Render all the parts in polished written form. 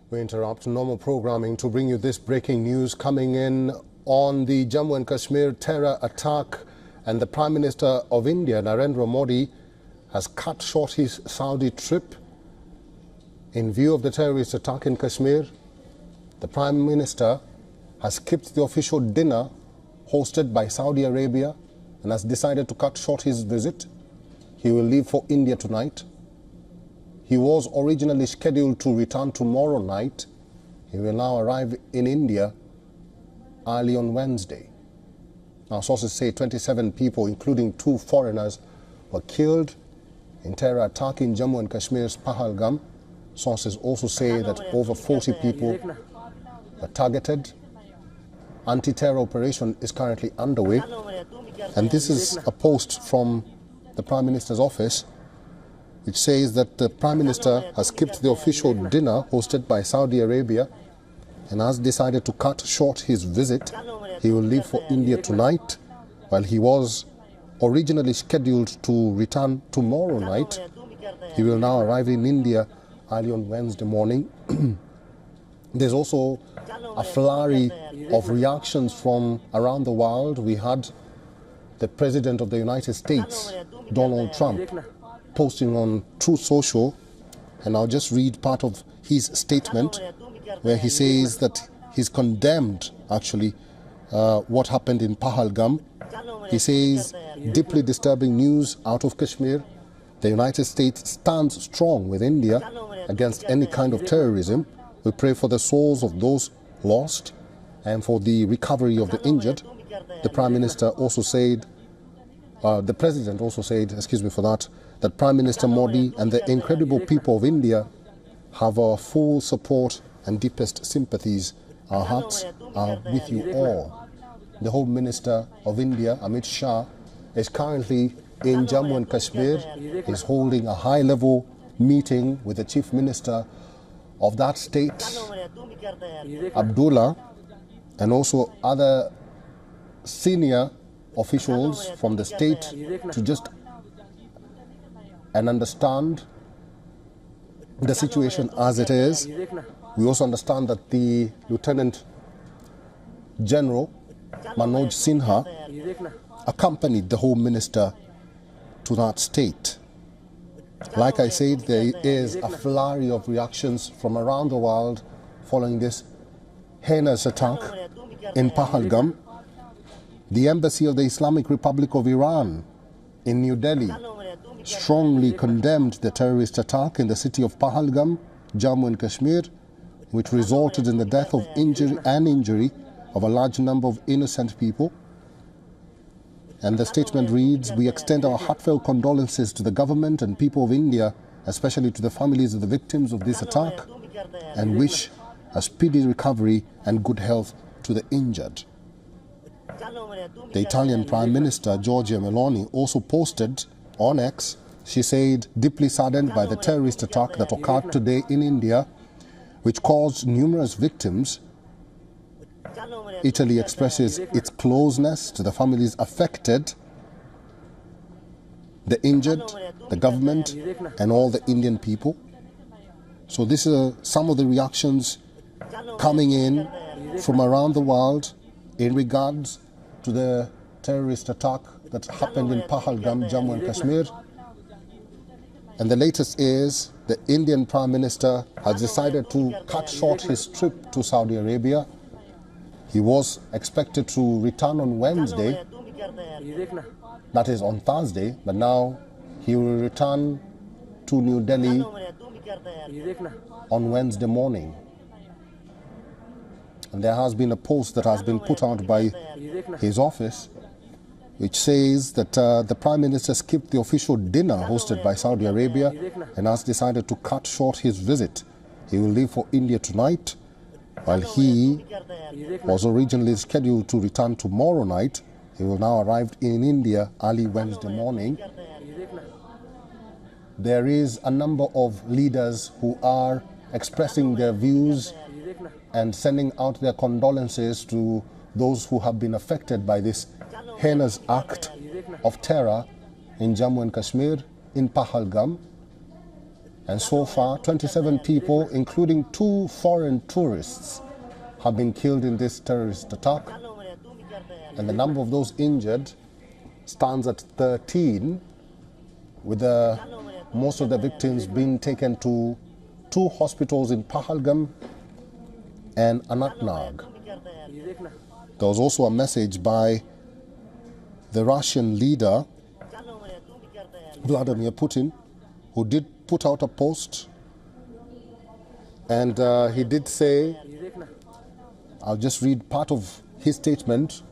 We interrupt normal programming to bring you this breaking news coming in on the Jammu and Kashmir terror attack, and the Prime Minister of India, Narendra Modi, has cut short his Saudi trip in view of the terrorist attack in Kashmir. The Prime Minister has skipped the official dinner hosted by Saudi Arabia and has decided to cut short his visit. He will leave for India tonight. He was originally scheduled to return tomorrow night. He will now arrive in India early on Wednesday. Now, sources say 27 people, including 2 foreigners, were killed in terror attack in Jammu and Kashmir's Pahalgam. Sources also say that over 40 people were targeted. Anti-terror operation is currently underway. And this is a post from the Prime Minister's office, which says that the Prime Minister has skipped the official dinner hosted by Saudi Arabia and has decided to cut short his visit. He will leave for India tonight, while he was originally scheduled to return tomorrow night. He will now arrive in India early on Wednesday morning. There's also a flurry of reactions from around the world. We had the President of the United States, Donald Trump, posting on Truth Social, and I'll just read part of his statement where he says that he's condemned actually what happened in Pahalgam. He says, deeply disturbing news out of Kashmir. The United States stands strong with India against any kind of terrorism. We pray for the souls of those lost and for the recovery of the injured. The Prime Minister also said, the President also said, excuse me for that, that Prime Minister Modi and the incredible people of India have our full support and deepest sympathies. Our hearts are with you all. The Home Minister of India, Amit Shah, is currently in Jammu and Kashmir. He's holding a high-level meeting with the Chief Minister of that state, Abdullah, and also other senior officials from the state to just and understand the situation as it is. We also understand that the Lieutenant General Manoj Sinha accompanied the Home Minister to that state. Like I said, there is a flurry of reactions from around the world following this heinous attack in Pahalgam. The Embassy of the Islamic Republic of Iran in New Delhi strongly condemned the terrorist attack in the city of Pahalgam, Jammu and Kashmir, which resulted in the death of injury of a large number of innocent people. And the statement reads, we extend our heartfelt condolences to the government and people of India, especially to the families of the victims of this attack, and wish a speedy recovery and good health to the injured. The Italian Prime Minister, Giorgia Meloni, also posted on X. She said, deeply saddened by the terrorist attack that occurred today in India, which caused numerous victims. Italy expresses its closeness to the families affected, the injured, the government, and all the Indian people. So these are some of the reactions coming in from around the world in regards to the terrorist attack that happened in Pahalgam, Jammu and Kashmir. And the latest is the Indian Prime Minister has decided to cut short his trip to Saudi Arabia. He was expected to return on Wednesday, that is on Thursday, but now he will return to New Delhi on Wednesday morning. And there has been a post that has been put out by his office, which says that the Prime Minister skipped the official dinner hosted by Saudi Arabia and has decided to cut short his visit. He will leave for India tonight, while he was originally scheduled to return tomorrow night. He will now arrive in India early Wednesday morning. There is a number of leaders who are expressing their views and sending out their condolences to those who have been affected by this heinous act of terror in Jammu and Kashmir, in Pahalgam. And so far, 27 people, including 2 foreign tourists, have been killed in this terrorist attack. And the number of those injured stands at 13, with most of the victims being taken to 2 hospitals in Pahalgam and Anantnag. There was also a message by the Russian leader, Vladimir Putin, who did put out a post, and he did say, I'll just read part of his statement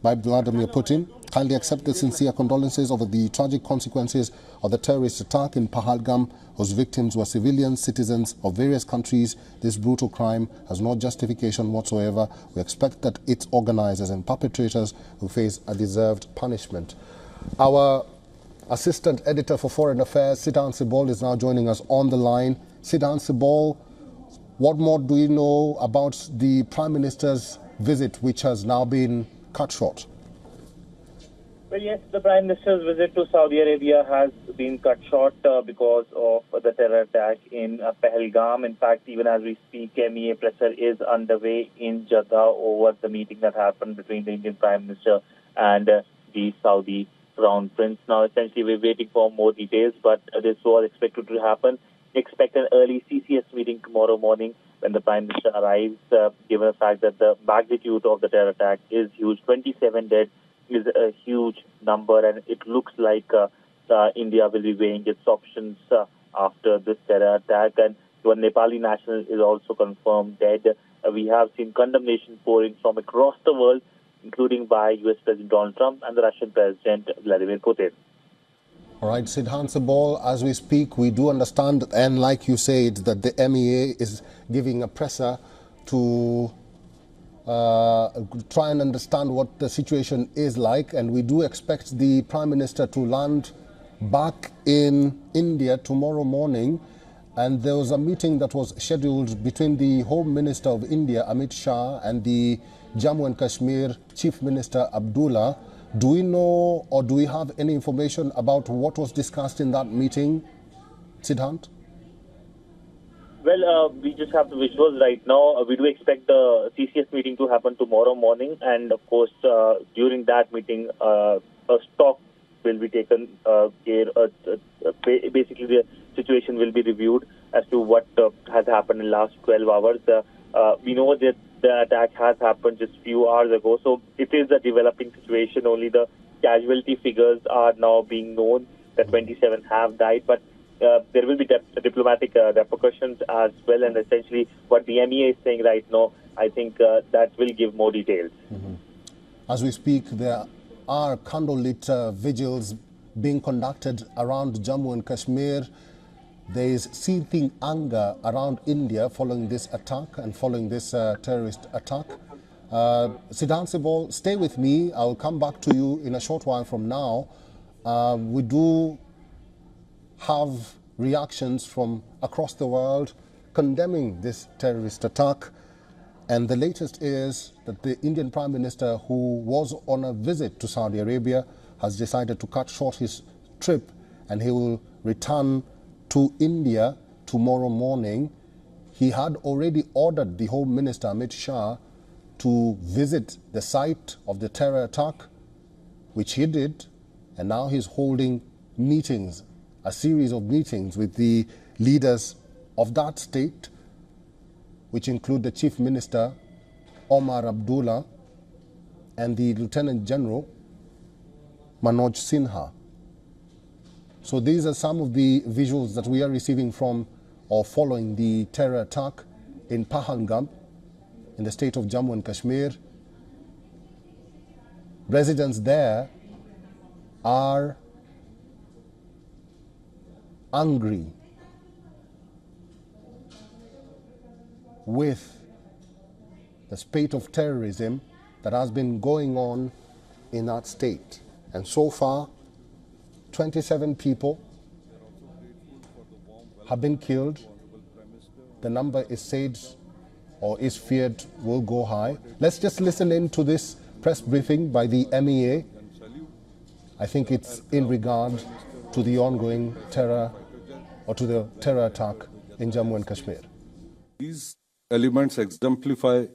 by Vladimir Putin. Kindly accept the sincere condolences over the tragic consequences of the terrorist attack in Pahalgam, whose victims were civilians, citizens of various countries. This brutal crime has no justification whatsoever. We expect that its organizers and perpetrators will face a deserved punishment. Our Assistant Editor for Foreign Affairs, Sidhan Sibol, is now joining us on the line. Sidhan Sibol, what more do you know about the Prime Minister's visit, which has now been cut short? Well, yes, the Prime Minister's visit to Saudi Arabia has been cut short because of the terror attack in Pahalgam. In fact, even as we speak, MEA presser is underway in Jeddah over the meeting that happened between the Indian Prime Minister and the Saudi Crown Prince. Now, essentially, we're waiting for more details, but this was expected to happen. Expect an early CCS meeting tomorrow morning when the Prime Minister arrives, given the fact that the magnitude of the terror attack is huge. 27 dead is a huge number, and it looks like India will be weighing its options after this terror attack. And one Nepali national is also confirmed dead. We have seen condemnation pouring from across the world, including by US President Donald Trump and the Russian President Vladimir Putin. All right, Sidhan Sibol, as we speak, we do understand, and like you said, that the MEA is giving a presser to try and understand what the situation is like, and we do expect the Prime Minister to land back in India tomorrow morning. And there was a meeting that was scheduled between the Home Minister of India, Amit Shah, and the Jammu and Kashmir Chief Minister Abdullah. Do we know, or do we have any information about what was discussed in that meeting, Sidhant? Well, we just have the visuals right now. We do expect the CCS meeting to happen tomorrow morning, and of course, during that meeting, a stock will be taken care. Basically, the situation will be reviewed as to what has happened in the last 12 hours. We know that the attack has happened just a few hours ago, so it is a developing situation. Only the casualty figures are now being known, that 27 have died, but there will be diplomatic repercussions as well, and essentially what the MEA is saying right now, I think that will give more details. Mm-hmm. As we speak, there are candlelit vigils being conducted around Jammu and Kashmir. There is seething anger around India following this attack and following this terrorist attack. Sidhan Sibol, stay with me. I'll come back to you in a short while from now. We do have reactions from across the world condemning this terrorist attack. And the latest is that the Indian Prime Minister, who was on a visit to Saudi Arabia, has decided to cut short his trip, and he will return to India tomorrow morning. He had already ordered the Home Minister, Amit Shah, to visit the site of the terror attack, which he did, and now he's holding meetings, a series of meetings with the leaders of that state, which include the Chief Minister, Omar Abdullah, and the Lieutenant General, Manoj Sinha. So these are some of the visuals that we are receiving from or following the terror attack in Pahalgam, in the state of Jammu and Kashmir. Residents there are angry with the spate of terrorism that has been going on in that state. And so far, 27 people have been killed. The number is said or is feared will go high. Let's just listen in to this press briefing by the MEA. I think it's in regard to the ongoing terror or to the terror attack in Jammu and Kashmir. These elements exemplify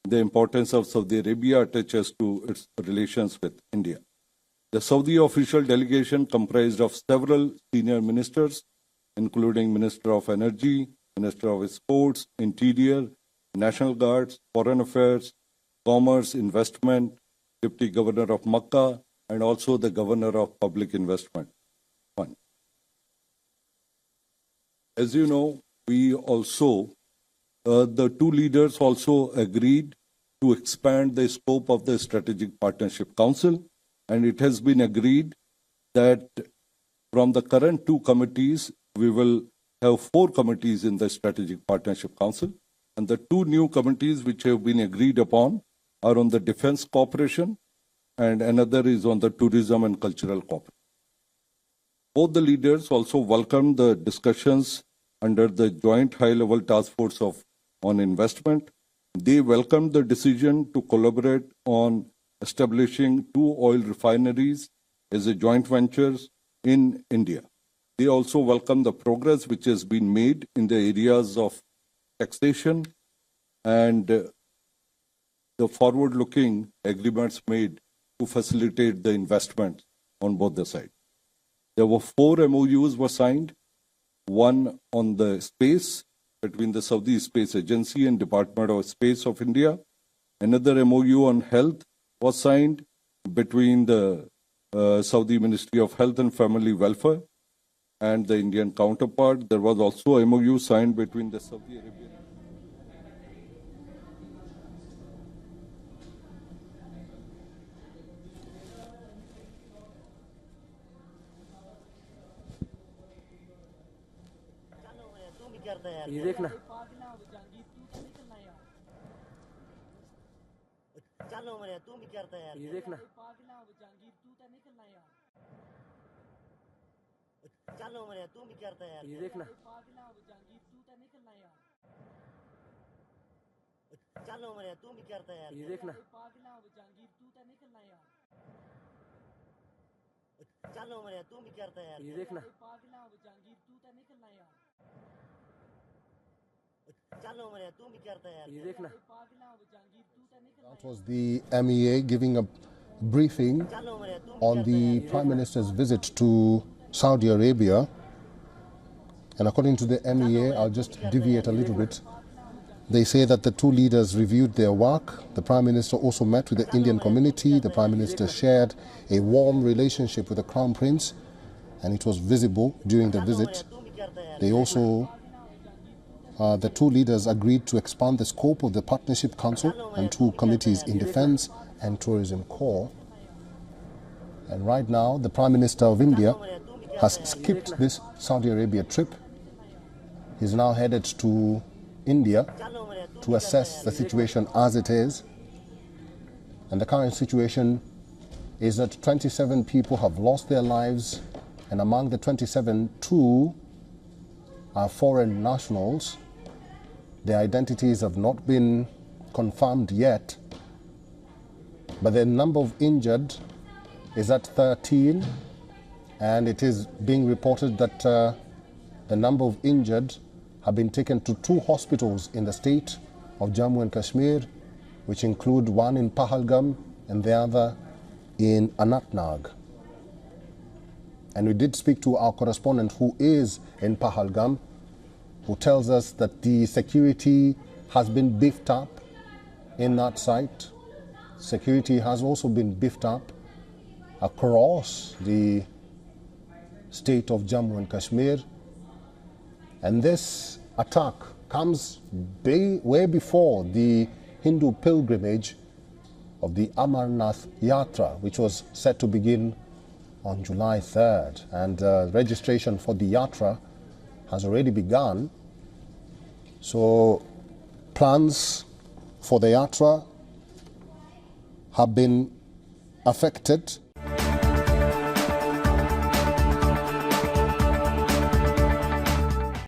the importance of Saudi Arabia attaches to its relations with India. The Saudi official delegation comprised of several senior ministers, including Minister of Energy, Minister of Sports, Interior, National Guards, Foreign Affairs, Commerce, Investment, Deputy Governor of Makkah, and also the Governor of Public Investment Fund. As you know, the two leaders also agreed to expand the scope of the Strategic Partnership Council, and it has been agreed that from the current two committees, we will have 4 committees in the Strategic Partnership Council, and the 2 new committees which have been agreed upon are on the defense cooperation, and another is on the tourism and cultural cooperation. Both the leaders also welcomed the discussions under the Joint High-Level Task Force on Investment. They welcomed the decision to collaborate on establishing 2 oil refineries as a joint ventures in India. They also welcomed the progress which has been made in the areas of taxation and the forward-looking agreements made to facilitate the investment on both the sides. There were 4 MOUs were signed, one on the space between the Saudi Space Agency and Department of Space of India. Another MOU on health was signed between the Saudi Ministry of Health and Family Welfare and the Indian counterpart. There was also a MOU signed between the Saudi Arabian. ये देखना चलो मेरे तू भी करता है यार ये देखना चलो मेरे तू भी करता है यार ये देखना चलो मेरे तू भी करता है यार ये देखना चलो मेरे तू भी करता है यार ये देखना That was the MEA giving a briefing on the Prime Minister's visit to Saudi Arabia. And according to the MEA, I'll just deviate a little bit. They say that the 2 leaders reviewed their work. The Prime Minister also met with the Indian community. The Prime Minister shared a warm relationship with the Crown Prince, and it was visible during the visit. They also the 2 leaders agreed to expand the scope of the Partnership Council and 2 committees in Defence and Tourism Corps. And right now, the Prime Minister of India has skipped this Saudi Arabia trip. He's now headed to India to assess the situation as it is. And the current situation is that 27 people have lost their lives, and among the 27, 2 are foreign nationals. Their identities have not been confirmed yet, but the number of injured is at 13, and it is being reported that the number of injured have been taken to 2 hospitals in the state of Jammu and Kashmir, which include one in Pahalgam and the other in Anantnag. And we did speak to our correspondent who is in Pahalgam, who tells us that the security has been beefed up in that site. Security has also been beefed up across the state of Jammu and Kashmir. And this attack comes way before the Hindu pilgrimage of the Amarnath Yatra, which was set to begin on July 3rd. And registration for the Yatra has already begun. So plans for the Yatra have been affected